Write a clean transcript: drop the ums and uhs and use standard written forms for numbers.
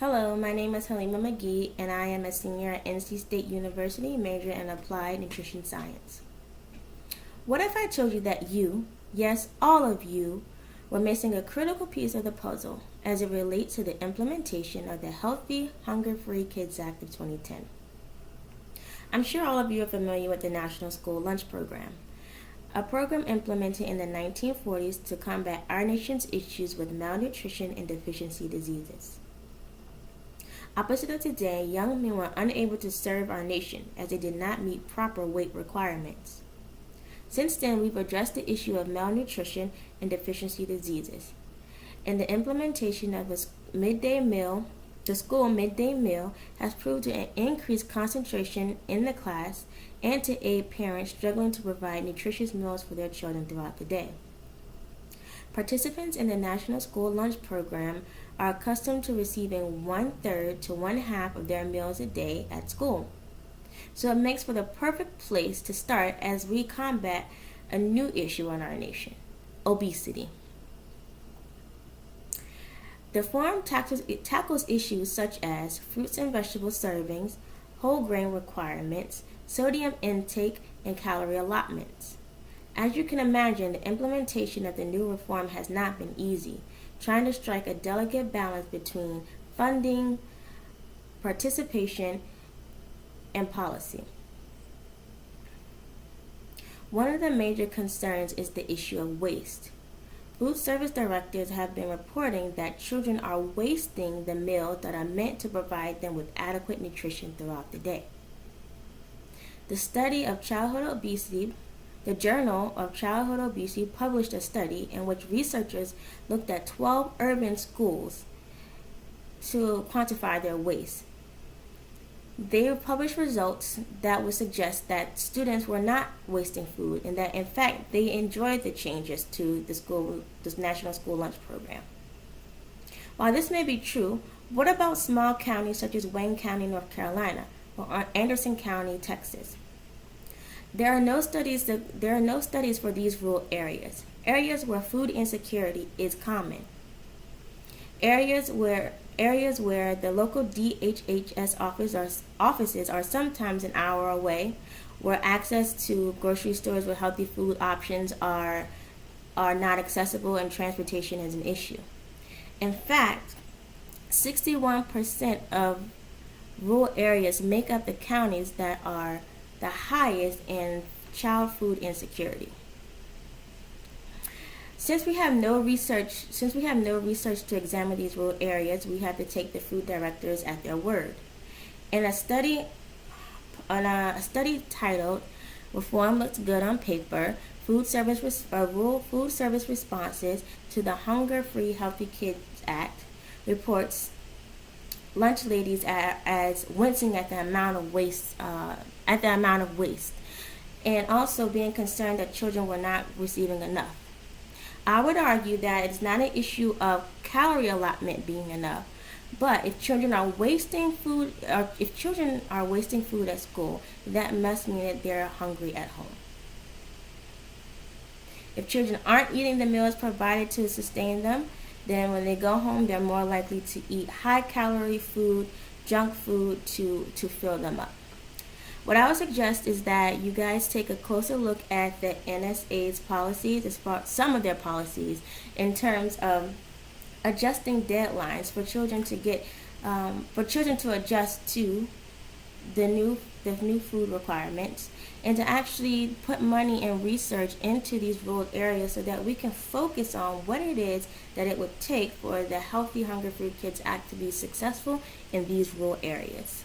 Hello, my name is Halima McGee, and I am a senior at NC State University, major in applied nutrition science. What if I told you that you, yes, all of you, were missing a critical piece of the puzzle as it relates to the implementation of the Healthy, Hunger-Free Kids Act of 2010? I'm sure all of you are familiar with the National School Lunch Program, a program implemented in the 1940s to combat our nation's issues with malnutrition and deficiency diseases. Opposite of today, young men were unable to serve our nation as they did not meet proper weight requirements. Since then, we've addressed the issue of malnutrition and deficiency diseases, and the implementation of the school midday meal has proved to increase concentration in the class and to aid parents struggling to provide nutritious meals for their children throughout the day. Participants in the National School Lunch Program are accustomed to receiving 1/3 to 1/2 of their meals a day at school. So it makes for the perfect place to start as we combat a new issue in our nation, obesity. The forum tackles issues such as fruits and vegetable servings, whole grain requirements, sodium intake, and calorie allotments. As you can imagine, the implementation of the new reform has not been easy, trying to strike a delicate balance between funding, participation, and policy. One of the major concerns is the issue of waste. Food service directors have been reporting that children are wasting the meals that are meant to provide them with adequate nutrition throughout the day. The study of childhood obesity The Journal of Childhood Obesity published a study in which researchers looked at 12 urban schools to quantify their waste. They published results that would suggest that students were not wasting food and that in fact they enjoyed the changes to the National School Lunch Program. While this may be true, what about small counties such as Wayne County, North Carolina, or Anderson County, Texas? There are no studies for these rural areas where food insecurity is common, areas where the local DHHS offices are sometimes an hour away, where access to grocery stores with healthy food options are not accessible and transportation is an issue. In fact, 61% of rural areas make up the counties that are the highest in child food insecurity. Since we have no research to examine these rural areas, we have to take the food directors at their word. In a study titled "Reform Looks Good on Paper: Rural Food Service Responses to the Hunger-Free Healthy Kids Act," reports lunch ladies as wincing at the amount of waste, and also being concerned that children were not receiving enough. I would argue that it's not an issue of calorie allotment being enough, but if children are wasting food, or if children are wasting food at school, that must mean that they're hungry at home. If children aren't eating the meals provided to sustain them, then when they go home, they're more likely to eat high-calorie food, junk food to fill them up. What I would suggest is that you guys take a closer look at the NSA's policies, some of their policies, in terms of adjusting deadlines for children to adjust to the new food requirements, and to actually put money and research into these rural areas so that we can focus on what it is that it would take for the Healthy Hunger Free Kids Act to be successful in these rural areas.